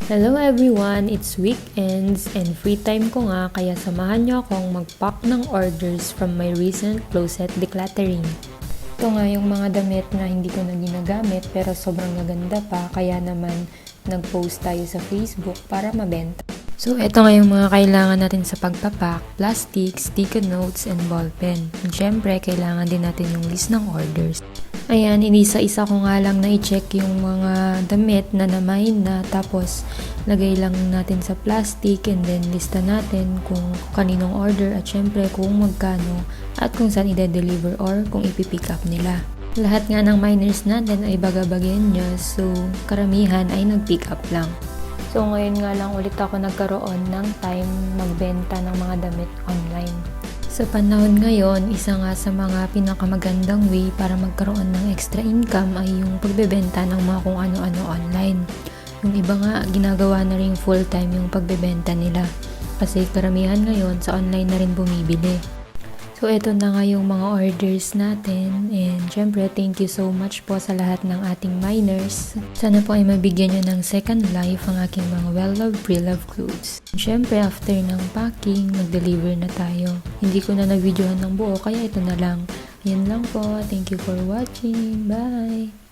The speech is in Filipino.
Hello everyone! It's weekends and free time ko nga kaya samahan niyo akong mag-pack ng orders from my recent closet decluttering. Ito nga yung mga damit na hindi ko na ginagamit pero sobrang maganda pa kaya naman nag-post tayo sa Facebook para mabenta. So ito nga yung mga kailangan natin sa pagpapack: plastic, sticky notes, and ballpen. And syempre kailangan din natin yung list ng orders. Ayan, inisa-isa ko nga lang na i-check yung mga damit na na-mine na, tapos lagay lang natin sa plastic and then lista natin kung kaninong order at syempre kung magkano at kung saan i-deliver or kung ipipick up nila. Lahat nga ng miners natin ay baga-bagayan niya, so karamihan ay nag-pick up lang. So ngayon nga lang ulit ako nagkaroon ng time magbenta ng mga damit online. Sa panahon ngayon, isa nga sa mga pinakamagandang way para magkaroon ng extra income ay yung pagbebenta ng mga kung ano-ano online. Yung iba nga, ginagawa na rin full-time yung pagbebenta nila. Kasi karamihan ngayon sa online na rin bumibili. So, eto na nga yung mga orders natin. And syempre, thank you so much po sa lahat ng ating miners. Sana po ay mabigyan nyo ng second life ang aking mga well-loved, pre-loved clothes. And syempre, after ng packing, nag-deliver na tayo. Hindi ko na nag-videohan ng buo, kaya ito na lang. Ayan lang po. Thank you for watching. Bye!